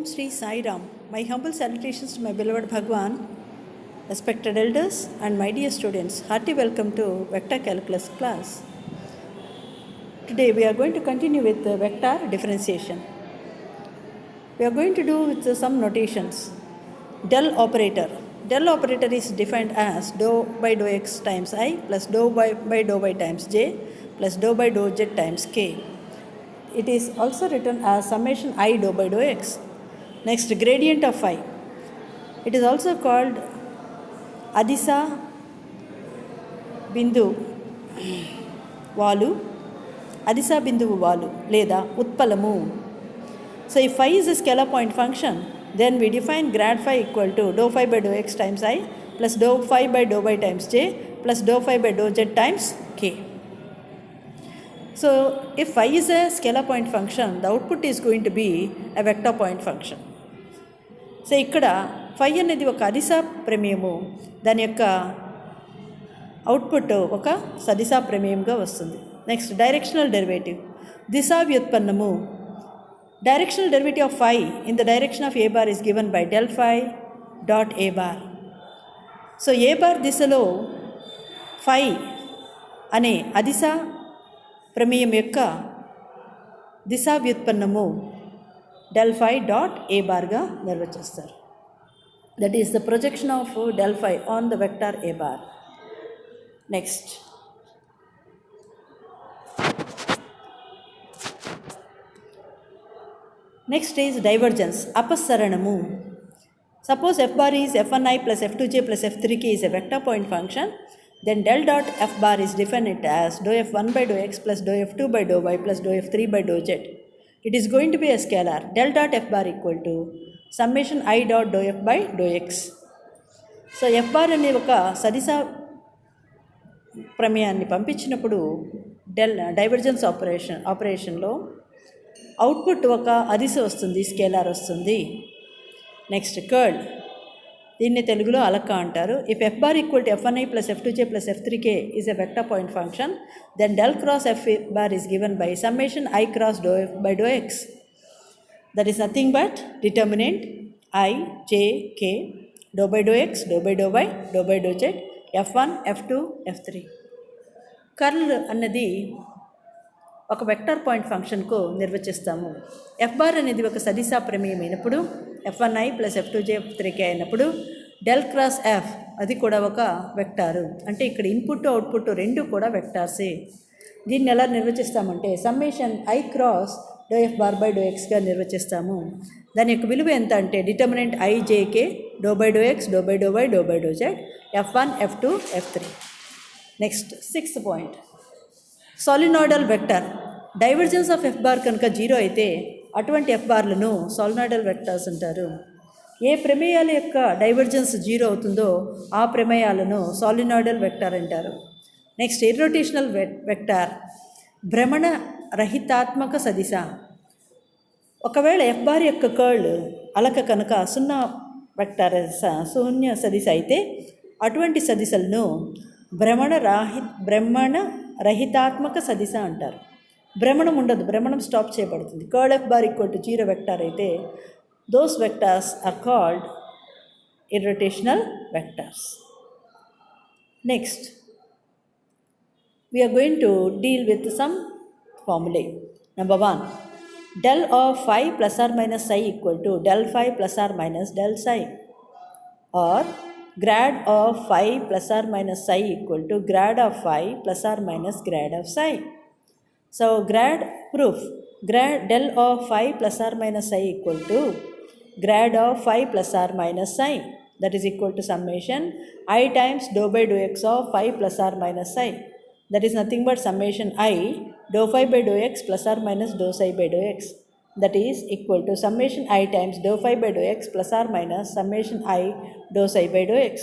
Sri Sai Ram. My humble salutations to my beloved Bhagwan, respected elders and my dear students. Hearty welcome to Vector Calculus class. Today we are going to continue with the vector differentiation. We are going to do with some notations. Del operator. Del operator is defined as dou by dou x times I plus dou by dou y times j plus dou by dou z times k. It is also written as summation I dou by dou x. Next, gradient of phi. It is also called adisa bindu valu, adisa bindu valu leda utpalamu. So if phi is a scalar point function, then we define grad phi equal to dou phi by dou x times I plus dou phi by dou y times j plus dou phi by dou z times k. So if phi is a scalar point function, the output is going to be a vector point function. So ఇక్కడ phi అనేది ఒక అదిశా ప్రమేయము, దాని యొక్క output ఒక సదిశా ప్రమేయంగా వస్తుంది. Next, directional derivative. దిశా వ్యుత్పన్నము. Directional derivative of phi in the direction of a bar is given by del phi dot a bar. So a bar దిశలో phi అనే అదిశా ప్రమేయం యొక్క దిశా వ్యుత్పన్నము del phi dot a bar గా నిర్వచిస్తారు. That is the projection of del phi on the vector a bar. Next, is divergence, అపసరణము. Suppose f bar is f1i plus f2j plus f3k is a vector point function, then del dot f bar is defined as dou f1 by dou x plus dou f2 by dou y plus dou f3 by dou z. It is going to be a scalar. Del dot f bar equal to summation I dot dou f by dou x. So f bar అనే ఒక సదిశా ప్రమేయాన్ని పంపించినప్పుడు divergence ఆపరేషన్లో output ఒక అదిశ వస్తుంది, scalar వస్తుంది. Next, curl. దీన్ని తెలుగులో అలక అంటారు. If f bar equal to f1i plus f2j plus f3k is a vector point function, then del cross f bar is given by summation I cross dou f by dou x. That is nothing but determinant I, j, k, dou by dou x, dou by dou y, dou by dou z, f1, f2, f3. Curl అన్నది ఒక vector point ఫంక్షన్కు నిర్వచిస్తాము. f bar అనేది ఒక సదిశా ప్రమేయం అయినప్పుడు, f1i plus f2j f3k అయినప్పుడు del cross f అది కూడా ఒక వెక్టారు. అంటే ఇక్కడ ఇన్పుట్ అవుట్పుట్ రెండు కూడా వెక్టార్సే. దీన్ని ఎలా నిర్వచిస్తామంటే summation I cross do F bar by do ఎక్స్గా నిర్వచిస్తాము. దాని యొక్క విలువ ఎంత అంటే determinant I jk do by do x do by do y do by do z f1 f2 f3. Next, 6th point, solenoidal vector. Divergence of F bar కనుక 0 అయితే అటువంటి ఎఫ్ బార్లను సాలినాయిడల్ వెక్టర్స్ అంటారు. ఏ ప్రమేయాల యొక్క డైవర్జెన్స్ 0 అవుతుందో ఆ ప్రమేయాలను సాలినాయిడల్ వెక్టర్ అంటారు. Next, irrotational vector, భ్రమణ రహితాత్మక సదిశ. ఒకవేళ ఎఫ్ బార్ యొక్క కర్ల్ అలక కనుక శూన్య సదిశ అయితే అటువంటి సదిశలను భ్రమణ రహితాత్మక సదిశ అంటారు. భ్రమణం ఉండదు, భ్రమణం స్టాప్ చేయబడుతుంది. Curl F bar equal to 0 vector అయితే those vectors are called irrotational vectors. Next, we are going to deal with some formulae. Number 1, del of phi plus or minus psi equal to del phi plus or minus del psi, or grad of phi plus or minus psi equal to grad of phi plus or minus grad of psi. So grad proof, del of phi plus or minus psi equal to grad of phi plus or minus psi, that is equal to summation I times dou by dou x of phi plus or minus psi, that is nothing but summation I dou phi by dou x plus or minus dou psi by dou x, that is equal to summation I times dou phi by dou x plus or minus summation I dou psi by dou x.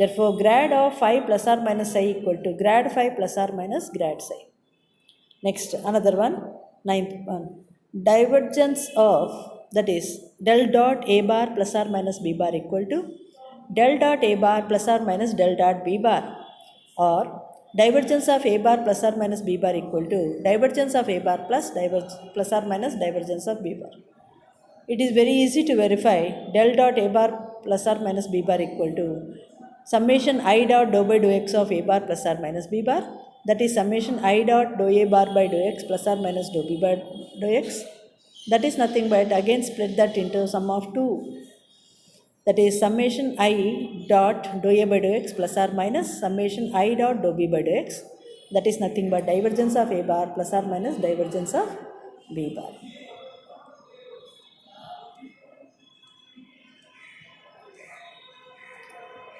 Therefore grad of phi plus or minus psi equal to grad phi plus or minus grad psi. Next, another one, 9th one, divergence of, that is del dot a bar plus or minus b bar equal to del dot a bar plus or minus del dot b bar, or divergence of a bar plus or minus b bar equal to divergence of a bar plus or minus divergence of b bar. it is very easy to verify del dot a bar plus or minus b bar equal to summation I dot dou by dou x of a bar plus or minus b bar, that is summation I dot dou a bar by dou x plus or minus dou b by dou x, that is nothing but again split that into sum of 2, that is summation I dot dou a by dou x plus or minus summation I dot dou b by dou x, that is nothing but divergence of a bar plus or minus divergence of b bar.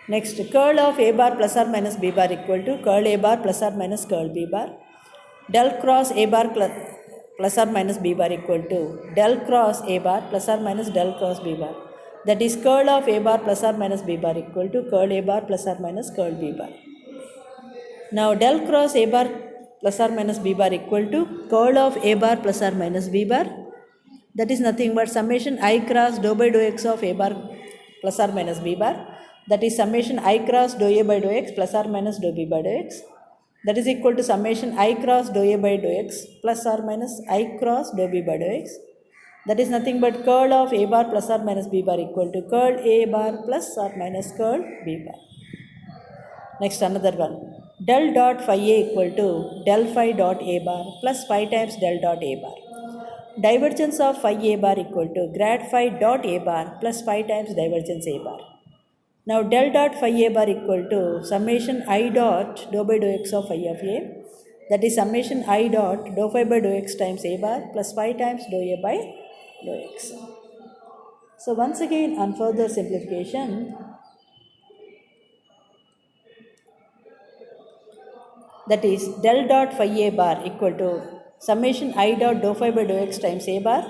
Next, curl of a bar plus or minus b bar equal to curl a bar plus or minus curl b bar. Del cross a bar plus or minus b bar equal to del cross a bar plus or minus del cross b bar. That is curl of a bar plus or minus b bar equal to curl a bar plus or minus curl b bar. Now del cross a bar plus or minus b bar equal to curl of a bar plus or minus b bar. That is nothing but summation I cross dou by dou x of a bar plus or minus b bar. That is summation I cross dou a by dou x plus or minus dou b by dou x. That is equal to summation I cross dou a by dou x plus or minus I cross dou b by dou x. That is nothing but curl of a bar plus or minus b bar equal to curl a bar plus or minus curl b bar. Next, another one. Del dot phi a equal to del phi dot a bar plus phi times del dot a bar. Divergence of phi a bar equal to grad phi dot a bar plus phi times divergence a bar. Now del dot phi a bar equal to summation I dot dou by dou x of phi of a, that is summation I dot dou phi by dou x times a bar plus phi times dou a by dou x. So once again on further simplification, that is del dot phi a bar equal to summation I dot dou phi by dou x times a bar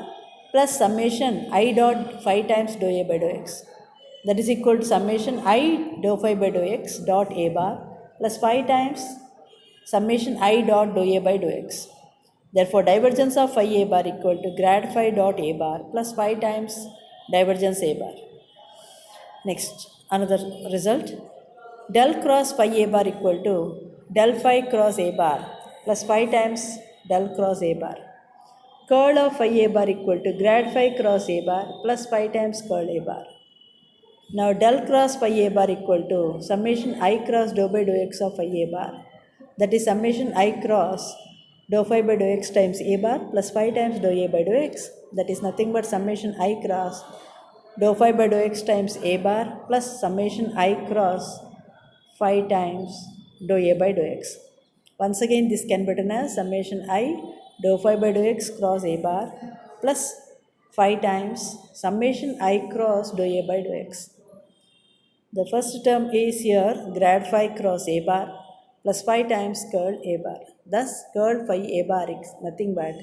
plus summation I dot phi times dou a by dou x. That is equal to summation I dou phi by dou x dot a bar plus phi times summation I dot dou a by dou x. Therefore, divergence of phi a bar equal to grad phi dot a bar plus phi times divergence a bar. Next, another result. Del cross phi a bar equal to del phi cross a bar plus phi times del cross a bar. Curl of phi a bar equal to grad phi cross a bar plus phi times curl a bar. Now del cross phi a bar equal to summation I cross dou by dou x of phi a bar. That is summation I cross dou phi by dou x times a bar plus phi times dou a by dou x. That is nothing but summation I cross dou phi by dou x times a bar plus summation I cross phi times dou a by dou x. Once again, this can be written as summation I dou phi by dou x cross a bar plus phi times summation I cross dou a by dou x. The first term is here grad phi cross a bar plus phi times curl a bar. Thus, curl phi a bar is nothing but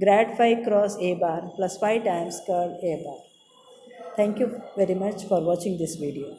grad phi cross a bar plus phi times curl a bar. Thank you very much for watching this video.